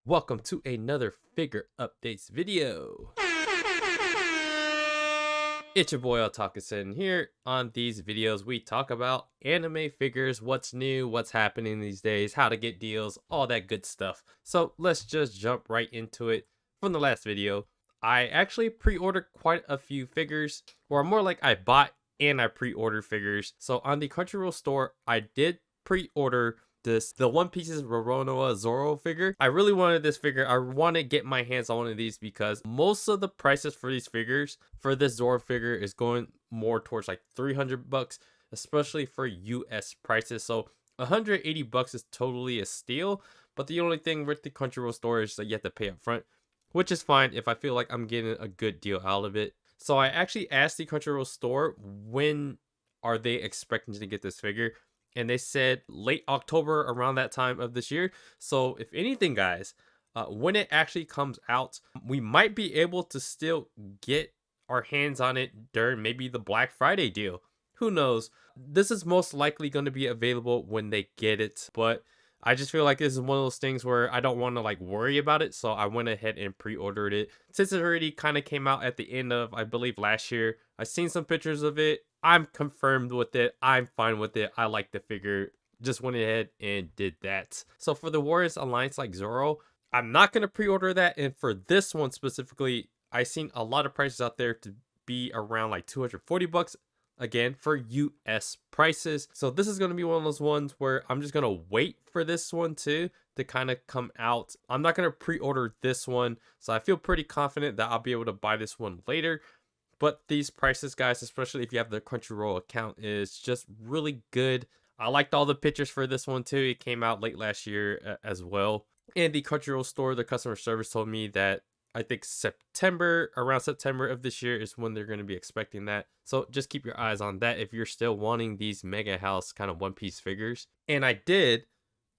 Welcome to another figure updates video. It's your boy Otaka here. On these videos we talk about anime figures, what's new, what's happening these days, how to get deals, all that good stuff. So let's just jump right into it. From the last video, I actually pre-ordered quite a few figures, or more like I bought and I pre-ordered figures. So on the Crunchyroll store, I did pre-order the One Piece's Roronoa Zoro figure. I really wanted this figure. I want to get my hands on one of these because most of the prices for these figures for this Zoro figure is going more towards like 300 bucks, especially for US prices. So 180 bucks is totally a steal, but the only thing with the Crunchyroll store is that you have to pay up front, which is fine if I feel like I'm getting a good deal out of it. So I actually asked the Crunchyroll store when are they expecting to get this figure, and they said late October, around that time of this year. So if anything, guys, when it actually comes out, we might be able to still get our hands on it during maybe the Black Friday deal. Who knows? This is most likely going to be available when they get it, but I just feel like this is one of those things where I don't want to like worry about it, so I went ahead and pre-ordered it. Since it already kind of came out at the end of, I believe, last year, I've seen some pictures of it. I'm confirmed with it. I'm fine with it. I like the figure. Just went ahead and did that. So for the Warriors Alliance like Zoro, I'm not going to pre-order that. And for this one specifically, I've seen a lot of prices out there to be around like 240 bucks. Again, for US prices. So this is going to be one of those ones where I'm just going to wait for this one too to kind of come out. I'm not going to pre-order this one, so I feel pretty confident that I'll be able to buy this one later. But these prices, guys, especially if you have the Crunchyroll account, is just really good. I liked all the pictures for this one too. It came out late last year as well. And the Crunchyroll store, the customer service told me that I think around September of this year is when they're going to be expecting that. So just keep your eyes on that if you're still wanting these Megahouse kind of One Piece figures. And I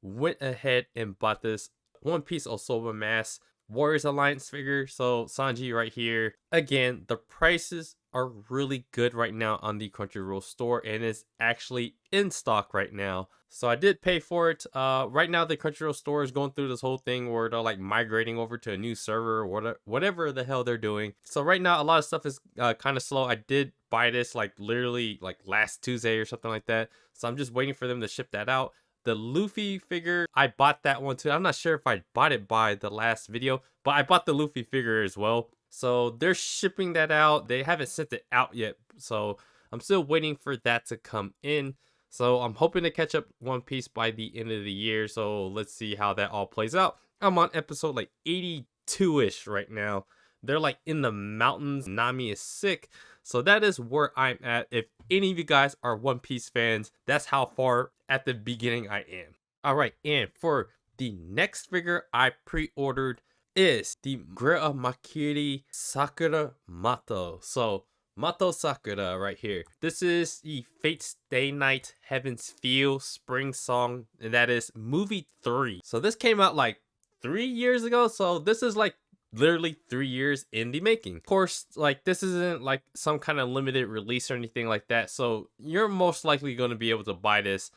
went ahead and bought this One Piece Osoba mask Warriors Alliance figure. So Sanji right here. Again, the prices are really good right now on the Crunchyroll store, and it's actually in stock right now. So I did pay for it. Right now the Crunchyroll store is going through this whole thing where they're like migrating over to a new server or whatever the hell they're doing. So right now a lot of stuff is kind of slow. I did buy this like literally like last Tuesday or something like that. So I'm just waiting for them to ship that out. The Luffy figure, I bought that one too. I'm not sure if I bought it by the last video, but I bought the Luffy figure as well. So they're shipping that out. They haven't sent it out yet, so I'm still waiting for that to come in. So I'm hoping to catch up One Piece by the end of the year. So let's see how that all plays out. I'm on episode like 82-ish right now. They're like in the mountains. Nami is sick. So that is where I'm at. If any of you guys are One Piece fans, that's how far at the beginning I am. All right, and for the next figure I pre-ordered is the Grail of Makiri Sakura Matou. So Matou Sakura right here. This is the Fate's Day Night Heaven's Feel spring song, and that is movie 3. So this came out like 3 years ago. So this is like literally 3 years in the making. Of course, like this isn't like some kind of limited release or anything like that, so you're most likely going to be able to buy this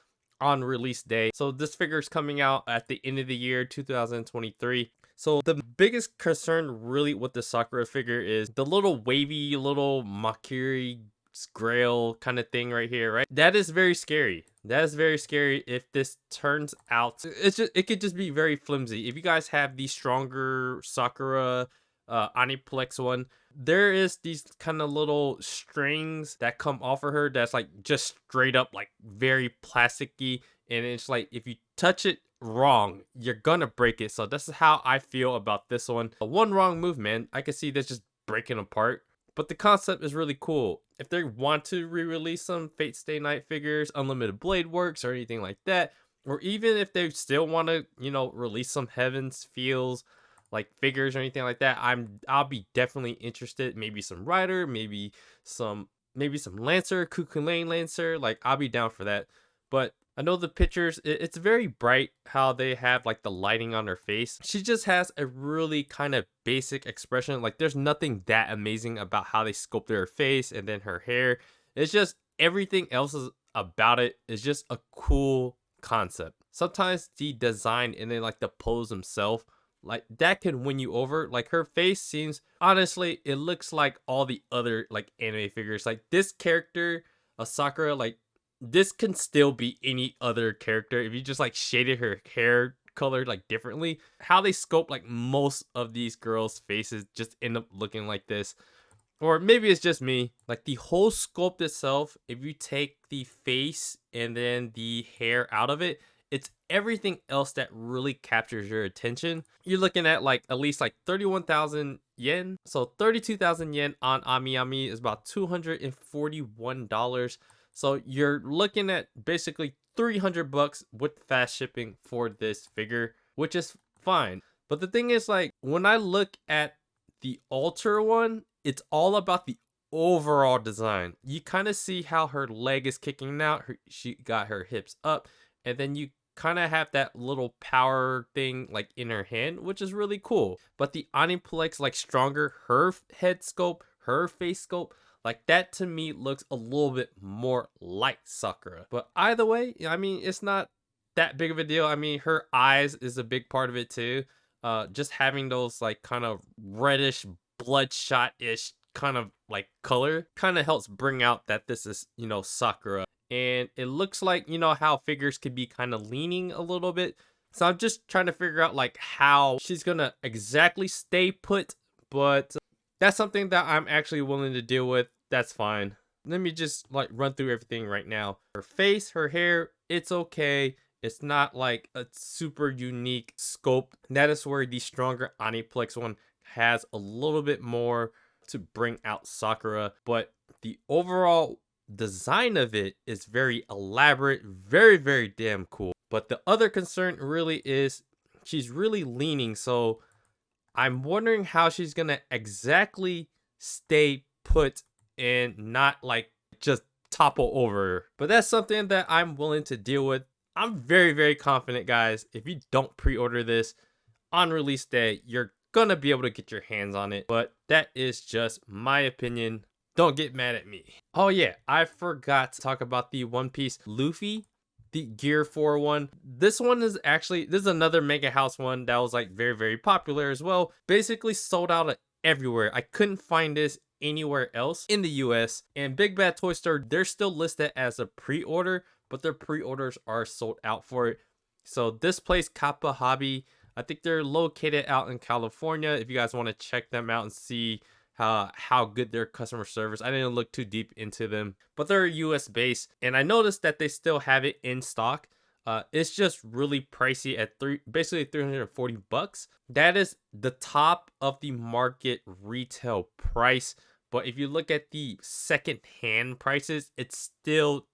on release day. So this figure is coming out at the end of the year 2023. So the biggest concern really with the Sakura figure is the little wavy little Makiri Grail kind of thing right here, right? That is very scary. That is very scary if this turns out. It could just be very flimsy. If you guys have the stronger Sakura Aniplex one, there is these kind of little strings that come off of her that's like just straight up like very plasticky, and it's like if you touch it wrong, you're gonna break it. So this is how I feel about this one. One wrong move, man, I can see this just breaking apart. But the concept is really cool. If they want to re-release some Fate Stay Night figures, Unlimited Blade Works, or anything like that, or even if they still want to, you know, release some Heavens Feels like figures or anything like that, I'll be definitely interested. Maybe some Rider, maybe some Lancer, Kukulane Lancer. Like I'll be down for that. But I know the pictures, it's very bright how they have like the lighting on her face. She just has a really kind of basic expression. Like there's nothing that amazing about how they sculpted her face and then her hair. It's just everything else about it is just a cool concept. Sometimes the design and then like the pose themselves like that can win you over. Like her face seems, honestly, it looks like all the other like anime figures. Like this character, Sakura, like this can still be any other character if you just like shaded her hair colored like differently. How they sculpt like most of these girls' faces just end up looking like this. Or maybe it's just me. Like the whole sculpt itself, if you take the face and then the hair out of it, it's everything else that really captures your attention. You're looking at like at least like 31,000 yen. So 32,000 yen on AmiAmi is about $241. So you're looking at basically 300 bucks with fast shipping for this figure, which is fine. But the thing is, like, when I look at the Alter one, it's all about the overall design. You kind of see how her leg is kicking out. She got her hips up, and then you kind of have that little power thing like in her hand, which is really cool. But the Aniplex, like stronger, her head sculpt, her face sculpt, like that to me looks a little bit more like Sakura. But either way, I mean, it's not that big of a deal. I mean, her eyes is a big part of it too. Just having those like kind of reddish, bloodshot-ish kind of like color kind of helps bring out that this is, you know, Sakura. And it looks like, you know, how figures could be kind of leaning a little bit. So I'm just trying to figure out like how she's gonna exactly stay put, but that's something that I'm actually willing to deal with. That's fine. Let me just like run through everything right now. Her face, her hair, it's okay. It's not like a super unique scope. That is where the stronger Aniplex one has a little bit more to bring out Sakura. But the overall design of it is very elaborate, very, very damn cool. But the other concern really is she's really leaning. So I'm wondering how she's going to exactly stay put and not like just topple over. But that's something that I'm willing to deal with. I'm very, very confident, guys. If you don't pre-order this on release day, you're gonna be able to get your hands on it. But that is just my opinion. Don't get mad at me. Oh yeah, I forgot to talk about the One Piece Luffy, the Gear 4 one. This one is actually, this is another Megahouse one that was like very, very popular as well. Basically sold out everywhere. I couldn't find this anywhere else in the US. And Big Bad Toy Store, they're still listed as a pre-order, but their pre-orders are sold out for it. So this place, Kappa Hobby, I think they're located out in California. If you guys want to check them out and see how good their customer service, I didn't look too deep into them, but they're US based, and I noticed that they still have it in stock. It's just really pricey at basically 340 bucks. That is the top of the market retail price, but if you look at the second hand prices, it's still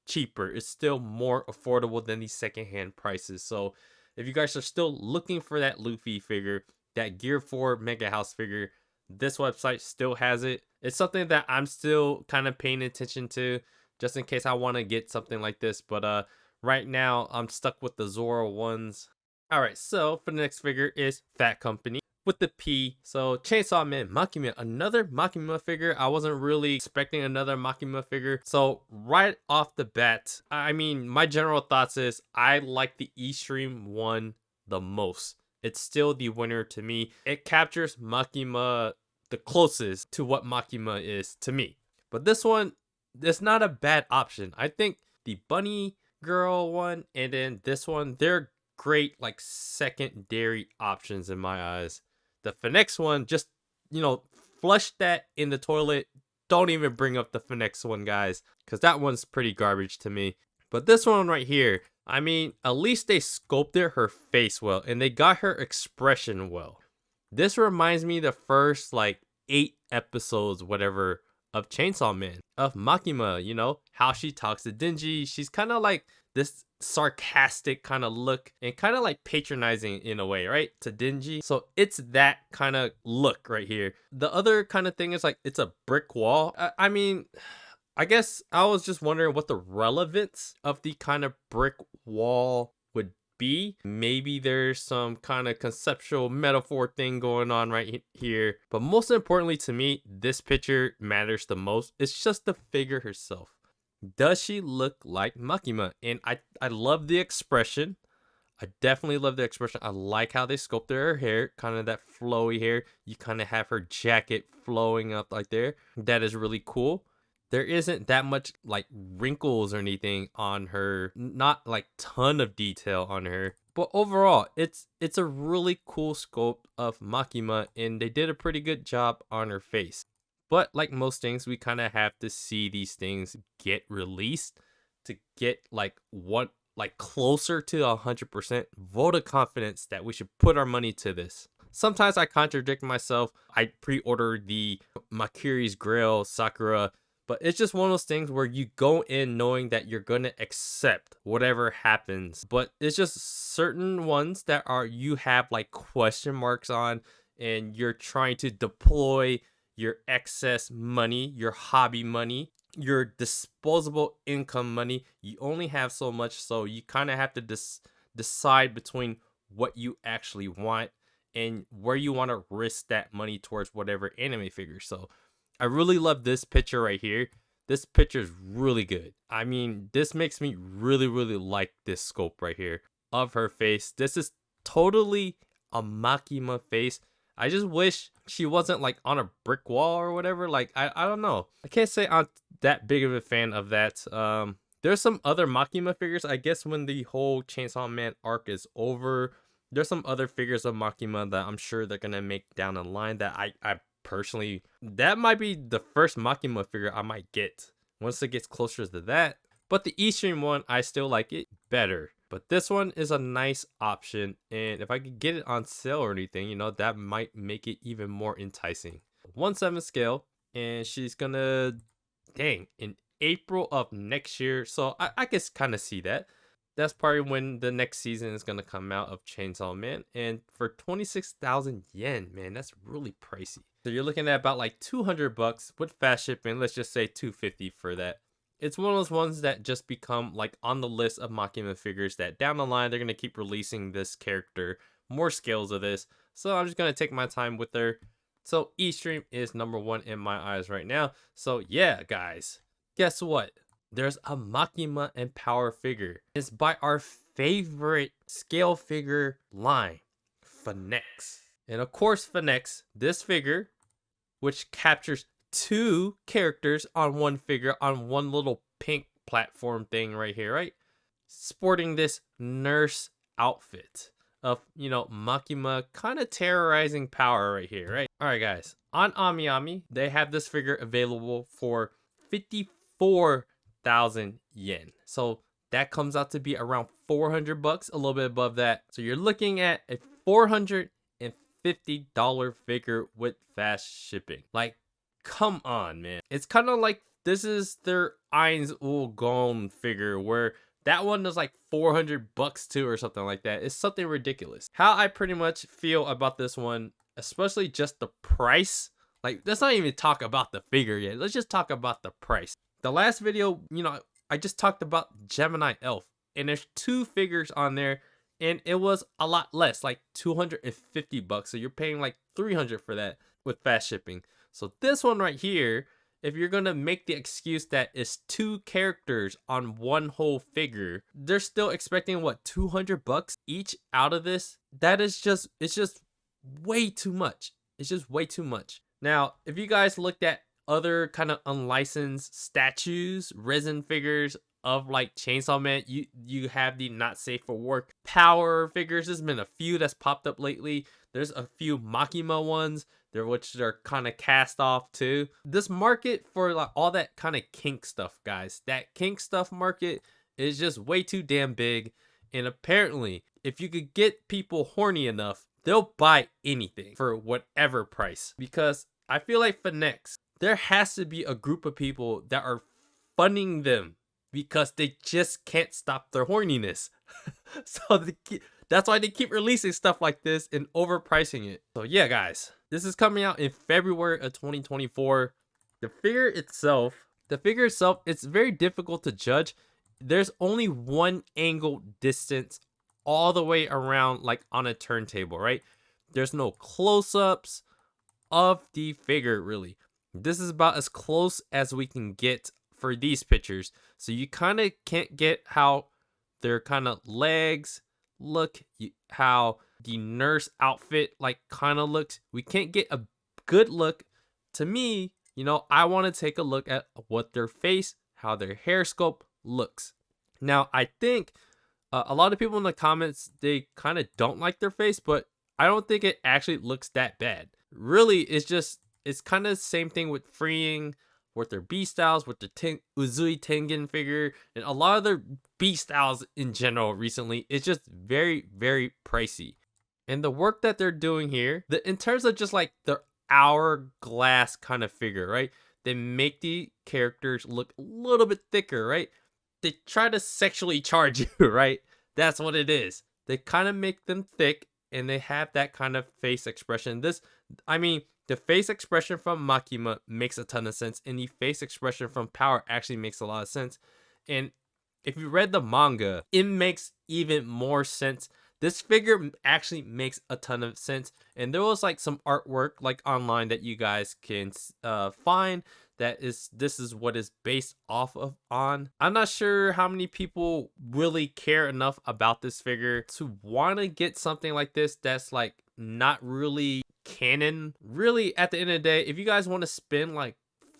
cheaper. It's still more affordable than the secondhand prices. So if you guys are still looking for that Luffy figure, that Gear 4 Megahouse figure, this website still has it. It's something that I'm still kind of paying attention to just in case I want to get something like this. But right now I'm stuck with the Zoro ones. All right, so for the next figure is Phat Company with the P. So Chainsaw Man, Makima, another Makima figure. I wasn't really expecting another Makima figure. So right off the bat, I mean, my general thoughts is I like the Xtreme one the most. It's still the winner to me. It captures Makima the closest to what Makima is to me. But this one, it's not a bad option. I think the Bunny Girl one and then this one, they're great like secondary options in my eyes. The Finesse one, just, you know, flush that in the toilet. Don't even bring up the Finesse one, guys, because that one's pretty garbage to me. But this one right here, I mean, at least they sculpted her face well and they got her expression well. This reminds me the first like 8 episodes, whatever, of Chainsaw Man, of Makima, you know, how she talks to Denji. She's kind of like this sarcastic kind of look and kind of like patronizing in a way, right, to Denji. So it's that kind of look right here. The other kind of thing is like it's a brick wall. I mean, I guess I was just wondering what the relevance of the kind of brick wall would be. Maybe there's some kind of conceptual metaphor thing going on right here. But most importantly to me, this picture matters the most. It's just the figure herself. Does she look like Makima? And I love the expression. I definitely love the expression. I like how they sculpted her hair, kind of that flowy hair. You kind of have her jacket flowing up like there. That is really cool. There isn't that much like wrinkles or anything on her, not like ton of detail on her. But overall, it's a really cool sculpt of Makima, and they did a pretty good job on her face. But like most things, we kind of have to see these things get released to get like closer to 100% vote of confidence that we should put our money to this. Sometimes I contradict myself. I pre-ordered the Makiri's Grail Sakura, but it's just one of those things where you go in knowing that you're gonna accept whatever happens. But it's just certain ones that are you have like question marks on, and you're trying to deploy your excess money, your hobby money, your disposable income money. You only have so much, so you kind of have to decide between what you actually want and where you want to risk that money towards whatever anime figure. So I really love this picture right here. This picture is really good. I mean, this makes me really like this sculpt right here of her face. This is totally a Makima face. I just wish she wasn't like on a brick wall or whatever. Like, I don't know. I can't say I'm that big of a fan of that. There's some other Makima figures. I guess when the whole Chainsaw Man arc is over, there's some other figures of Makima that I'm sure they're gonna make down the line that I personally, that might be the first Makima figure I might get once it gets closer to that. But the Xtreme one, I still like it better. But this one is a nice option, and if I could get it on sale or anything, you know, that might make it even more enticing. 1/7 scale, and she's gonna, dang, in April of next year. So I can kind of see that. That's probably when the next season is gonna come out of Chainsaw Man. And for 26,000 yen, man, that's really pricey. So you're looking at about like 200 bucks with fast shipping. Let's just say 250 for that. It's one of those ones that just become like on the list of Makima figures that down the line they're gonna keep releasing this character, more scales of this. So I'm just gonna take my time with her. So Xtreme is number one in my eyes right now. So yeah, guys, guess what? There's a Makima and Power figure. It's by our favorite scale figure line, Finesse. And of course, Finesse, this figure, which captures two characters on one figure on one little pink platform thing right here, right? Sporting this nurse outfit of, you know, Makima kind of terrorizing Power right here, right? All right, guys, on AmiAmi, they have this figure available for 54,000 yen. So that comes out to be around 400 bucks, a little bit above that. So you're looking at a $450 figure with fast shipping. Like, come on, man. It's kind of like this is their Eins Ulgon figure, where that one is like 400 bucks too or something like that. It's something ridiculous. How I pretty much feel about this one, especially just the price. Like, let's not even talk about the figure yet. Let's just talk about the price. The last video, you know, I just talked about Gemini Elf, and there's two figures on there, and it was a lot less, like 250 bucks. So you're paying like 300 for that with fast shipping. So this one right here, if you're gonna make the excuse that it's two characters on one whole figure, they're still expecting what, 200 bucks each out of this? That is just, it's just way too much. It's just way too much. Now, if you guys looked at other kind of unlicensed statues, resin figures of like Chainsaw Man, you have the not safe for work Power figures. There's been a few that's popped up lately. There's a few Makima ones there, which they're kind of cast off too. This market for like all that kind of kink stuff, guys, that kink stuff market is just way too damn big. And apparently, if you could get people horny enough, they'll buy anything for whatever price. Because I feel like Finesse, there has to be a group of people that are funding them because they just can't stop their horniness. So that's why they keep releasing stuff like this and overpricing it. So yeah, guys, this is coming out in February of 2024. The figure itself, it's very difficult to judge. There's only one angle distance all the way around, like on a turntable, right? There's no close-ups of the figure, really. This is about as close as we can get for these pictures. So you kind of can't get how their kind of legs, look, how the nurse outfit like kind of looks. We can't get a good look. To me, I want to take a look at what their face, how their hair sculpt looks. Now, I think a lot of people in the comments, they kind of don't like their face, but I don't think it actually looks that bad. Really, it's kind of the same thing with freeing, with their B styles, with the Uzui Tengen figure, and a lot of their B styles in general recently. It's just very, very pricey. And the work that they're doing here, in terms of just like the hourglass kind of figure, right? They make the characters look a little bit thicker, right? They try to sexually charge you, right? That's what it is. They kind of make them thick and they have that kind of face expression. The face expression from Makima makes a ton of sense, and the face expression from Power actually makes a lot of sense. And if you read the manga, it makes even more sense. This figure actually makes a ton of sense, and there was like some artwork like online that you guys can find this is what is based off of on. I'm not sure how many people really care enough about this figure to want to get something like this that's like not really canon. Really, at the end of the day, if you guys want to spend like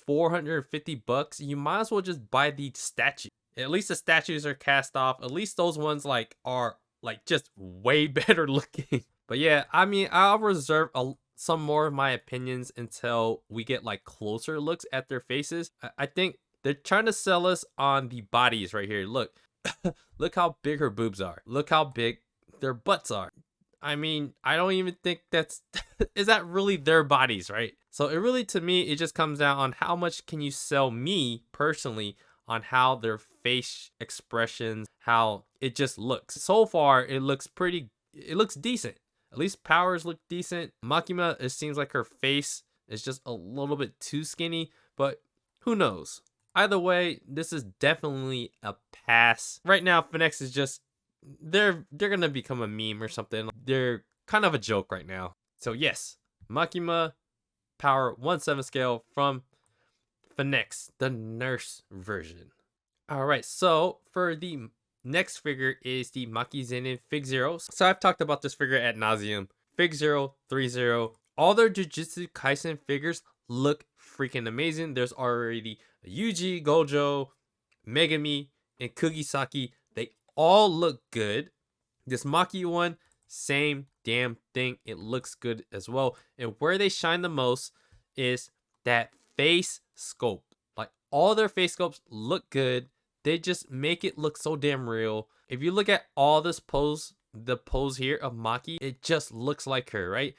$450, you might as well just buy the statue. At least the statues are cast off. At least those ones like are like just way better looking. But yeah, I'll reserve some more of my opinions until we get like closer looks at their faces. I think they're trying to sell us on the bodies right here. Look, look how big her boobs are. Look how big their butts are. I don't even think is that really their bodies, right? So it really, to me, it just comes down on how much can you sell me personally on how their face expressions, how it just looks. So far, it looks decent. At least Powers look decent. Makima, it seems like her face is just a little bit too skinny, but who knows? Either way, this is definitely a pass. Right now, Finesse is just, they're gonna become a meme or something. They're kind of a joke right now. So yes, Makima, Power 1/7 scale from Finesse, the nurse version. All right, so for the next figure is the Maki Zenin FigZero. So I've talked about this figure ad nauseum. FigZero, 3-0. All their Jujutsu Kaisen figures look freaking amazing. There's already Yuji, Gojo, Megami, and Kugisaki. They all look good. This Maki one, same damn thing. It looks good as well. And where they shine the most is that face sculpt. Like all their face sculpts look good. They just make it look so damn real. If you look at all this pose, the pose here of Maki, it just looks like her, right?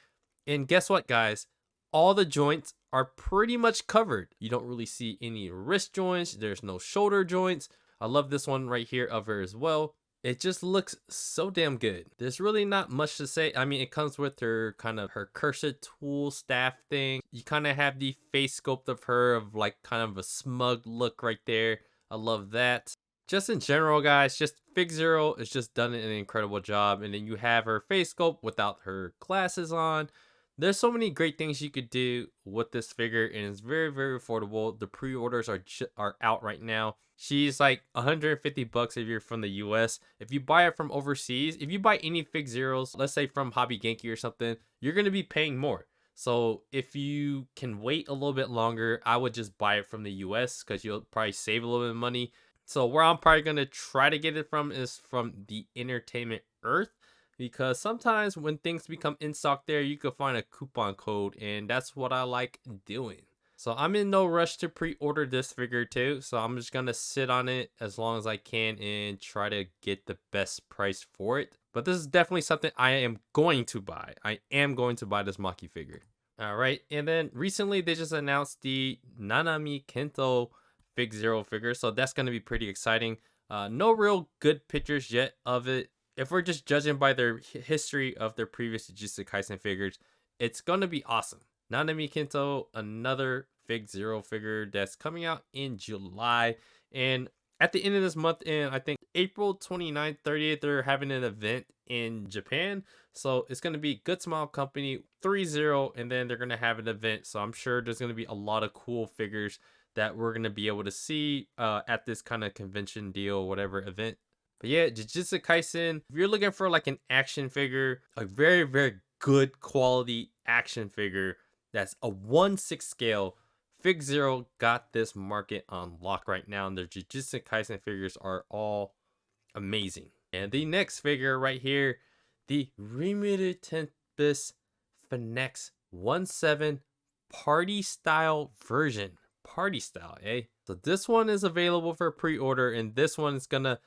And guess what, guys? All the joints are pretty much covered. You don't really see any wrist joints. There's no shoulder joints. I love this one right here of her as well. It just looks so damn good. There's really not much to say. It comes with her kind of her cursor tool staff thing. You kind of have the face sculpt of her of like kind of a smug look right there. I love that. Just in general, guys, just FigZero has just done an incredible job. And then you have her face sculpt without her glasses on. There's so many great things you could do with this figure, and it's very, very affordable. The pre-orders are out right now. She's like $150 if you're from the US. If you buy it from overseas, if you buy any FigZeros, let's say from Hobby Genki or something, you're going to be paying more. So if you can wait a little bit longer, I would just buy it from the US because you'll probably save a little bit of money. So where I'm probably going to try to get it from is from the Entertainment Earth, because sometimes when things become in stock there, you can find a coupon code, and that's what I like doing. So I'm in no rush to pre-order this figure too, so I'm just gonna sit on it as long as I can and try to get the best price for it. But this is definitely something I am going to buy. I am going to buy this Maki figure. All right, and then recently they just announced the Nanami Kento FigZero figure, so that's gonna be pretty exciting. No real good pictures yet of it. If we're just judging by their history of their previous Jujutsu Kaisen figures, it's gonna be awesome. Nanami Kento, another FigZero figure that's coming out in July. And at the end of this month, in I think April 29th, 30th, they're having an event in Japan. So it's going to be Good Smile Company 3-0, and then they're going to have an event. So I'm sure there's going to be a lot of cool figures that we're going to be able to see at this kind of convention deal, whatever event. But yeah, Jujutsu Kaisen, if you're looking for like an action figure, a very, very good quality action figure that's a 1/6 scale, FigZero got this market on lock right now, and their Jujutsu Kaisen figures are all amazing. And the next figure right here, the Rimuru Tempest Finesse 1/7 party style version. Party style, eh? So this one is available for pre-order, and this one is gonna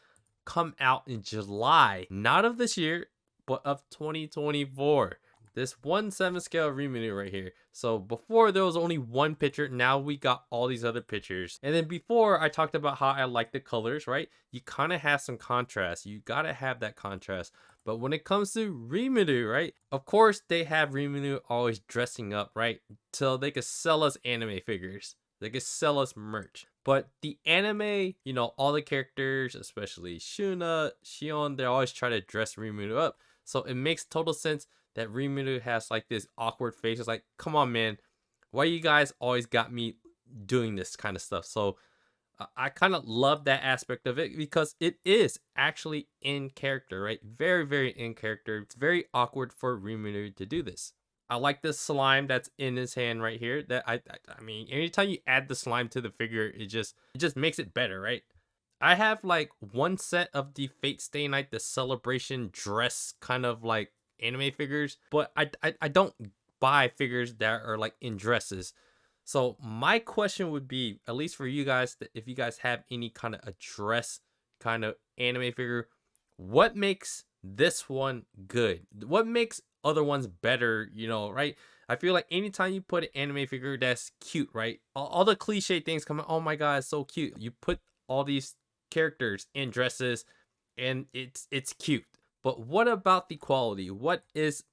come out in July, not of this year, but of 2024. This 1/7 scale Rimuru right here. So before there was only one picture, now we got all these other pictures. And then before I talked about how I like the colors, right? You kind of have some contrast. You gotta have that contrast. But when it comes to Rimuru, right? Of course they have Rimuru always dressing up, right? Till they could sell us anime figures. They could sell us merch. But the anime, you know, all the characters, especially Shuna, Shion, they always try to dress Rimuru up. So it makes total sense that Rimuru has like this awkward face. It's like, come on, man. Why you guys always got me doing this kind of stuff? So I kind of love that aspect of it because it is actually in character, right? Very, very in character. It's very awkward for Rimuru to do this. I like this slime that's in his hand right here. That I mean, anytime you add the slime to the figure, it just makes it better, right? I have like one set of the Fate Stay Night, the celebration dress kind of like anime figures, but I don't buy figures that are like in dresses. So my question would be, at least for you guys, if you guys have any kind of a dress kind of anime figure, what makes this one good? What makes other ones better, you know, right? I feel like anytime you put an anime figure that's cute, right? All the cliche things come out, oh my god, it's so cute. You put all these characters in dresses and it's cute. But what about the quality? What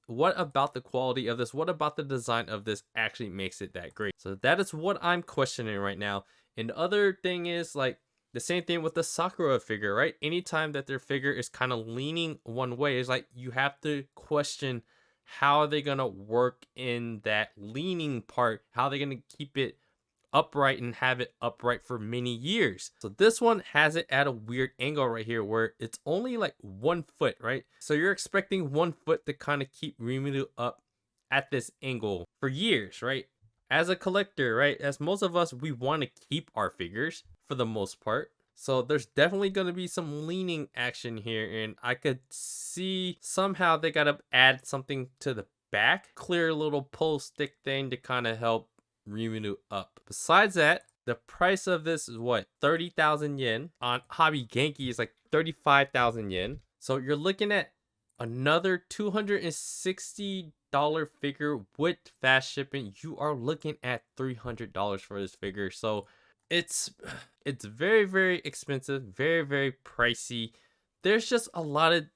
about the quality of this? What about the design of this actually makes it that great? So that is what I'm questioning right now. And the other thing is like the same thing with the Sakura figure, right? Anytime that their figure is kind of leaning one way, it's like you have to question how are they gonna work in that leaning part? How are they gonna keep it upright and have it upright for many years? So this one has it at a weird angle right here where it's only like 1 foot, right? So you're expecting 1 foot to kind of keep Rimuru up at this angle for years, right? As a collector, right? As most of us, we want to keep our figures for the most part. So there's definitely going to be some leaning action here, and I could see somehow they got to add something to the back, clear little pull stick thing to kind of help Rimuru up. Besides that, the price of this is what, 30,000 yen. On Hobby Genki is like 35,000 yen. So you're looking at another $260 figure with fast shipping. You are looking at $300 for this figure. So it's very, very expensive, very, very pricey. There's just a lot of,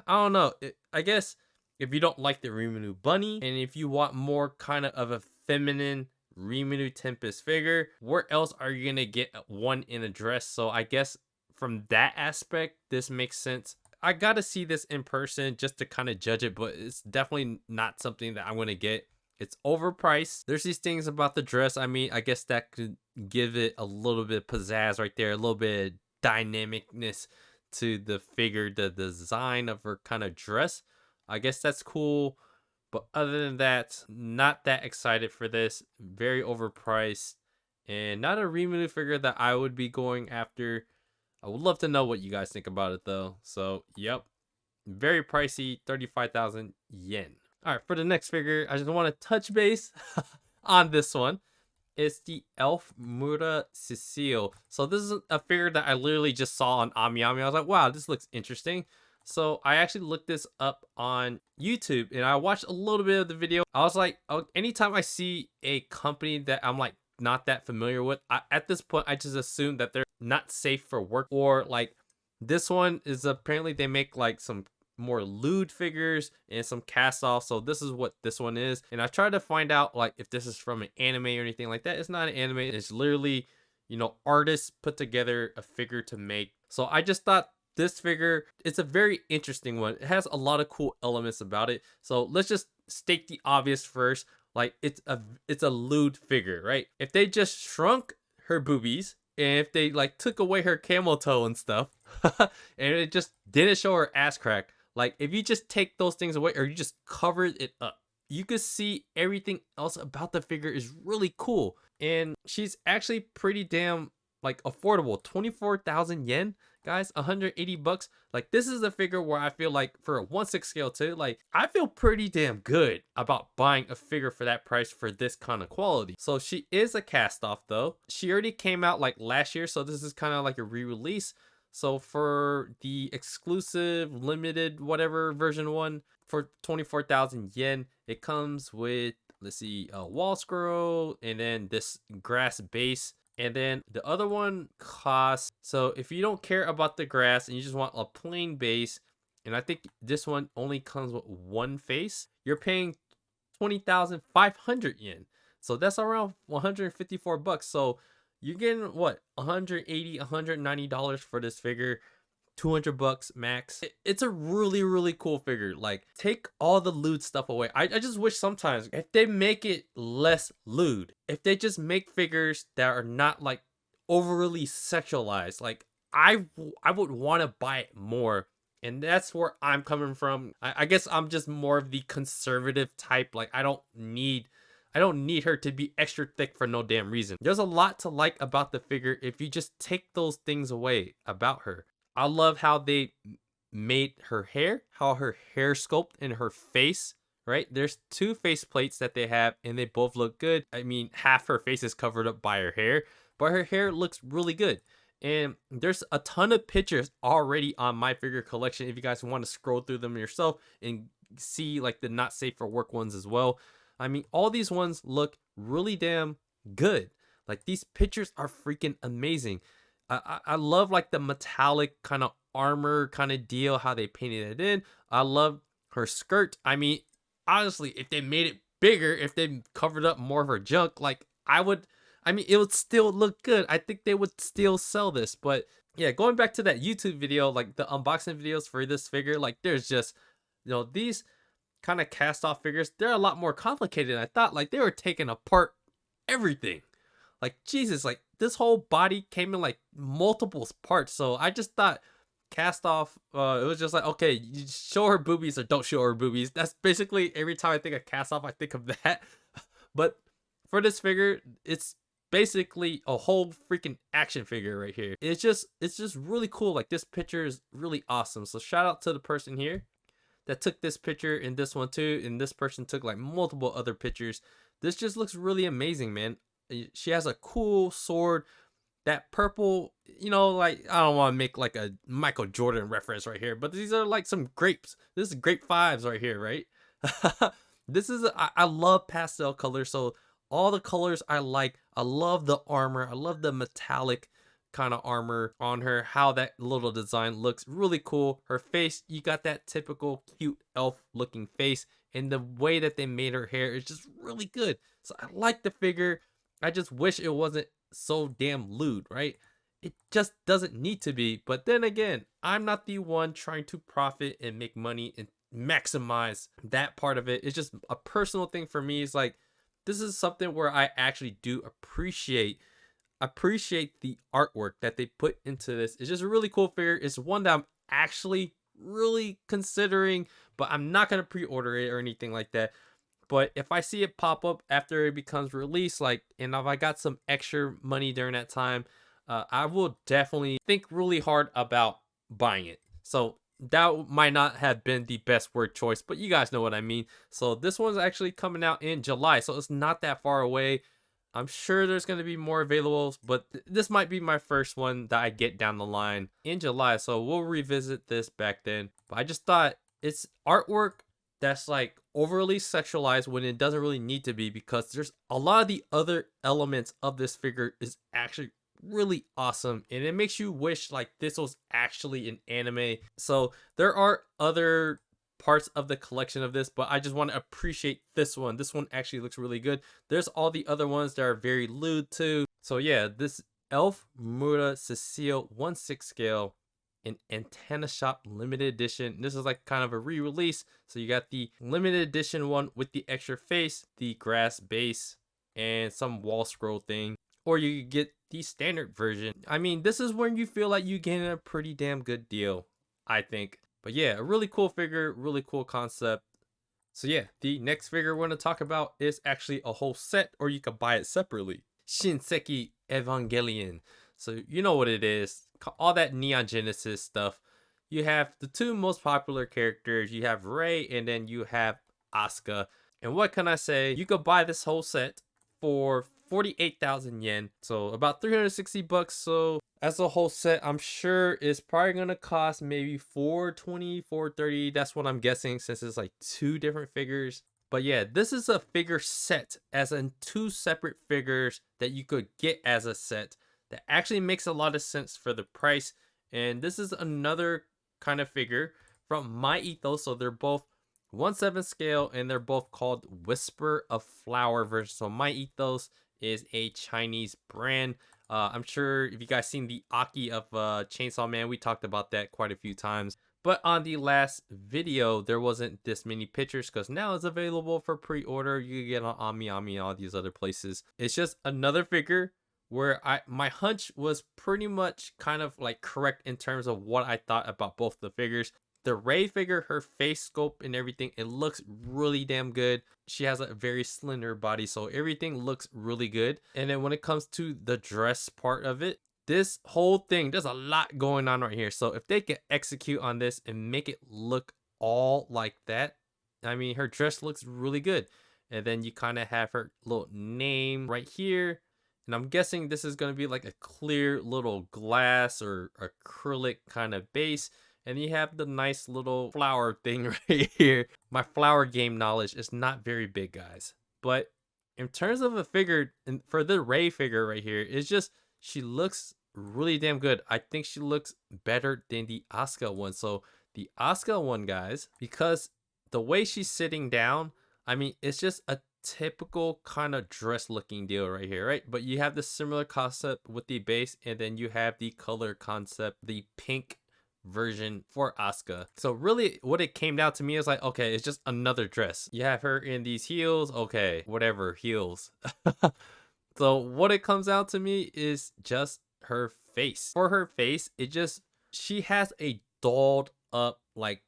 I don't know. I guess if you don't like the Rimuru bunny, and if you want more kind of a feminine Rimuru Tempest figure, where else are you gonna get one in a dress? So I guess from that aspect, this makes sense. I gotta see this in person just to kind of judge it, but it's definitely not something that I'm gonna get. It's overpriced. There's these things about the dress. I mean, I guess that could give it a little bit of pizzazz right there, a little bit of dynamicness to the figure, the design of her kind of dress. I guess that's cool. But other than that, not that excited for this. Very overpriced. And not a Rimuru figure that I would be going after. I would love to know what you guys think about it though. So, yep. Very pricey, 35,000 yen. Alright, for the next figure, I just want to touch base on this one. It's the Elf Mura Cecile. So this is a figure that I literally just saw on AmiAmi. I was like, wow, this looks interesting. So I actually looked this up on YouTube and I watched a little bit of the video. I was like, oh, anytime I see a company that I'm like not that familiar with, at this point, I just assume that they're not safe for work, or like this one is apparently they make like some more lewd figures and some cast off. So this is what this one is. And I tried to find out like if this is from an anime or anything like that. It's not an anime. It's literally, you know, artists put together a figure to make. So I just thought this figure, it's a very interesting one. It has a lot of cool elements about it. So let's just state the obvious first. Like it's a lewd figure, right? If they just shrunk her boobies, And if they like took away her camel toe and stuff, and it just didn't show her ass crack, like if you just take those things away or you just covered it up, you could see everything else about the figure is really cool. And she's actually pretty damn like affordable. 24,000 yen, guys, 180 bucks. Like this is a figure where I feel like for a 1/6 scale too, like I feel pretty damn good about buying a figure for that price for this kind of quality. So she is a cast off though. She already came out like last year, so this is kind of like a re-release. So for the exclusive limited whatever version 1 for 24,000 yen, it comes with, let's see, a wall scroll and then this grass base. And then the other one costs, so if you don't care about the grass and you just want a plain base, and I think this one only comes with one face, you're paying 20,500 yen. So that's around 154 bucks. So you're getting what, 180, $190 for this figure. 200 bucks max. It's a really cool figure. Like, take all the lewd stuff away. I just wish sometimes if they make it less lewd, if they just make figures that are not like overly sexualized, like I would want to buy it more. And that's where I'm coming from. I guess I'm just more of the conservative type. Like I don't need her to be extra thick for no damn reason. There's a lot to like about the figure if you just take those things away about her. I love how they made her hair, how her hair sculpt and her face, right? There's 2 face plates that they have and they both look good. I mean, half her face is covered up by her hair, but her hair looks really good. And there's a ton of pictures already on my figure collection if you guys want to scroll through them yourself and see like the not safe for work ones as well. I mean, all these ones look really damn good. Like these pictures are freaking amazing. I love like the metallic kind of armor kind of deal, how they painted it in. I love her skirt. I mean, honestly, if they made it bigger, if they covered up more of her junk, like I mean, it would still look good. I think they would still sell this. But yeah, going back to that YouTube video, like the unboxing videos for this figure, like there's just, you know, these kind of cast off figures, they're a lot more complicated than I thought. Like they were taking apart everything. Like Jesus, like this whole body came in like multiple parts. So I just thought cast off, it was just like, okay, you show her boobies or don't show her boobies. That's basically every time I think of cast off, I think of that. But for this figure, it's basically a whole freaking action figure right here. It's just really cool. Like this picture is really awesome. So shout out to the person here that took this picture and this one too. And this person took like multiple other pictures. This just looks really amazing, man. She has a cool sword, that purple, you know, like I don't want to make like a Michael Jordan reference right here, but these are like some grapes. This is grape 5s right here, right? This is I love pastel colors, so all the colors I like. I love the armor. I love the metallic kind of armor on her, how that little design looks really cool. Her face, you got that typical cute elf looking face, and the way that they made her hair is just really good. So I like the figure. I just wish it wasn't so damn lewd, right? It just doesn't need to be. But then again, I'm not the one trying to profit and make money and maximize that part of it. It's just a personal thing for me. It's like, this is something where I actually do appreciate the artwork that they put into this. It's just a really cool figure. It's one that I'm actually really considering, but I'm not going to pre-order it or anything like that. But if I see it pop up after it becomes released, like, and if I got some extra money during that time, I will definitely think really hard about buying it. So that might not have been the best word choice, but you guys know what I mean. So this one's actually coming out in July, so it's not that far away. I'm sure there's going to be more available, but this might be my first one that I get down the line in July. So we'll revisit this back then. But I just thought it's artwork that's like overly sexualized when it doesn't really need to be, because there's a lot of the other elements of this figure is actually really awesome, and it makes you wish like this was actually an anime. So there are other parts of the collection of this, but I just want to appreciate this one. This one actually looks really good. There's all the other ones that are very lewd too. So yeah, this elf Mura Cecile 1/6 scale in Antenna Shop limited edition. This is like kind of a re-release. So you got the limited edition one with the extra face, the grass base, and some wall scroll thing. Or you could get the standard version. I mean, this is when you feel like you getting a pretty damn good deal, I think. But yeah, a really cool figure, really cool concept. So yeah, the next figure we're going to talk about is actually a whole set, or you can buy it separately. Shinseki Evangelion. So you know what it is. All that Neon Genesis stuff. You have the two most popular characters. You have Rei and then you have Asuka. And what can I say? You could buy this whole set for 48,000 yen. So about 360 bucks. So as a whole set, I'm sure it's probably going to cost maybe 420, 430. That's what I'm guessing since it's like two different figures. But yeah, this is a figure set as in two separate figures that you could get as a set. That actually makes a lot of sense for the price. And this is another kind of figure from Myethos. So they're both 1/7 scale and they're both called Whisper of Flower version. So Myethos is a Chinese brand. I'm sure if you guys seen the Aki of Chainsaw Man, we talked about that quite a few times. But on the last video, there wasn't this many pictures because now it's available for pre-order. You can get on AmiAmi and all these other places. It's just another figure where my hunch was pretty much kind of like correct in terms of what I thought about both the figures. The Rei figure, her face sculpt and everything, it looks really damn good. She has a very slender body, so everything looks really good. And then when it comes to the dress part of it, this whole thing, there's a lot going on right here. So if they can execute on this and make it look all like that, I mean, her dress looks really good. And then you kind of have her little name right here. And I'm guessing this is going to be like a clear little glass or acrylic kind of base. And you have the nice little flower thing right here. My flower game knowledge is not very big, guys. But in terms of a figure, and for the Rei figure right here, it's just, she looks really damn good. I think she looks better than the Asuka one. So the Asuka one, guys, because the way she's sitting down, I mean, it's just a typical kind of dress looking deal right here, right? But you have the similar concept with the base, and then you have the color concept, the pink version for Asuka. So really what it came down to me is like, okay, it's just another dress. You have her in these heels, okay, whatever, heels. So what it comes out to me is just her face. For her face, it just, she has a dolled up, like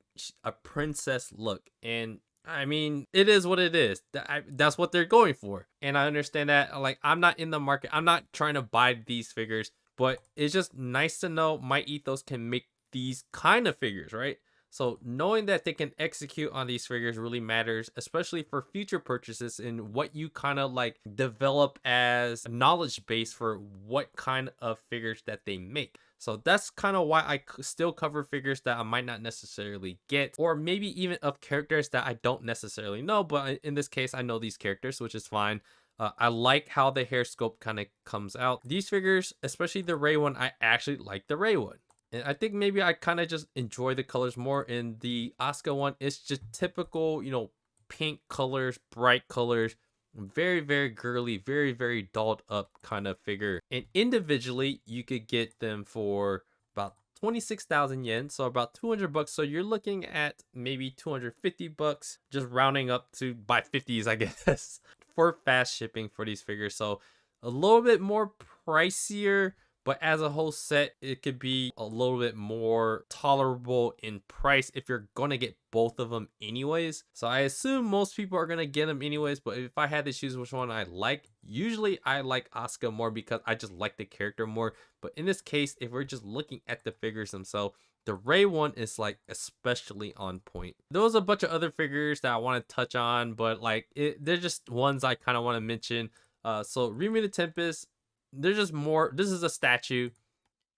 a princess look. And I mean, it is what it is. That's what they're going for. And I understand that. Like, I'm not in the market. I'm not trying to buy these figures. But it's just nice to know Myethos can make these kind of figures, right? So knowing that they can execute on these figures really matters, especially for future purchases and what you kind of like develop as a knowledge base for what kind of figures that they make. So that's kind of why I still cover figures that I might not necessarily get, or maybe even of characters that I don't necessarily know. But in this case, I know these characters, which is fine. I like how the hair sculpt kind of comes out. These figures, especially the Rei one, I actually like the Rei one. And I think maybe I kind of just enjoy the colors more. In the Asuka one, it's just typical, you know, pink colors, bright colors, very, very girly, very, very dolled up kind of figure. And individually, you could get them for about 26,000 yen, so about 200 bucks. So you're looking at maybe 250 bucks, just rounding up to by 50s, I guess, for fast shipping for these figures. So a little bit more pricier, but as a whole set, it could be a little bit more tolerable in price if you're going to get both of them anyways. So I assume most people are going to get them anyways, but if I had to choose which one I like, usually I like Asuka more because I just like the character more. But in this case, if we're just looking at the figures themselves, the Rei one is like especially on point. There was a bunch of other figures that I want to touch on, but like they're just ones I kind of want to mention. So Rimuru the Tempest, they're just more, this is a statue,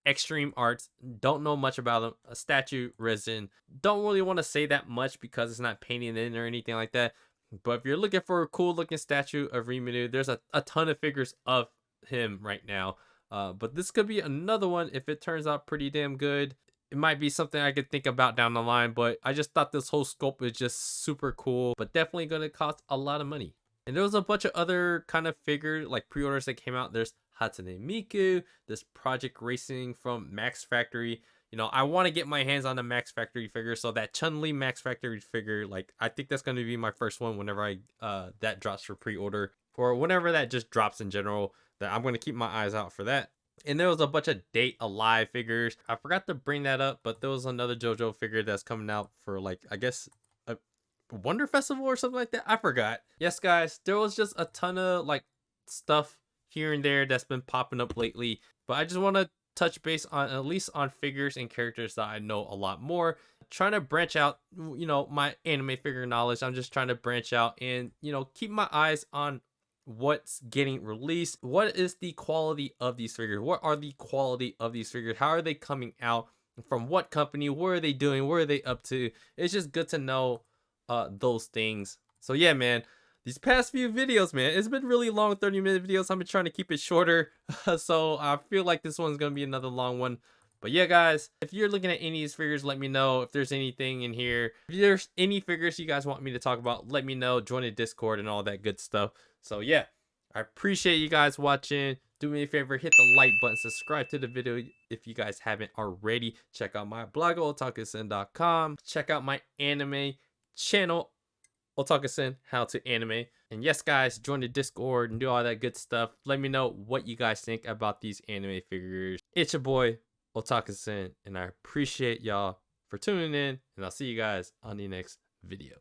Xtreme arts, don't know much about them, a statue resin, don't really want to say that much because it's not painted in or anything like that. But if you're looking for a cool looking statue of Rimuru, there's a ton of figures of him right now. But this could be another one if it turns out pretty damn good. It might be something I could think about down the line, but I just thought this whole sculpt is just super cool, but definitely going to cost a lot of money. And there was a bunch of other kind of figure like pre-orders that came out. There's Hatsune Miku, this Project Racing from Max Factory. You know, I want to get my hands on the Max Factory figure. So that Chun-Li Max Factory figure, like, I think that's going to be my first one whenever I that drops for pre-order, or whenever that just drops in general. That I'm going to keep my eyes out for that. And there was a bunch of Date Alive figures. I forgot to bring that up, but there was another JoJo figure that's coming out for, like, I guess a Wonder Festival or something like that. I forgot. Yes, guys, there was just a ton of like stuff here and there that's been popping up lately. But I just want to touch base on at least on figures and characters that I know a lot more. Trying to branch out, my anime figure knowledge. I'm just trying to branch out and, keep my eyes on what's getting released. What is the quality of these figures? What are the quality of these figures? How are they coming out? From what company? What are they doing? What are they up to? It's just good to know those things. So yeah, man, these past few videos, man, it's been really long 30-minute videos. I've been trying to keep it shorter. So I feel like this one's gonna be another long one. But yeah, guys, if you're looking at any of these figures, let me know. If there's anything in here, if there's any figures you guys want me to talk about, let me know. Join the Discord and all that good stuff. So yeah, I appreciate you guys watching. Do me a favor, hit the like button, subscribe to the video if you guys haven't already. Check out my blog, otakusen.com. Check out my anime channel, Otakusen How to Anime. And yes, guys, join the Discord and do all that good stuff. Let me know what you guys think about these anime figures. It's your boy, Otakusen, and I appreciate y'all for tuning in, and I'll see you guys on the next video.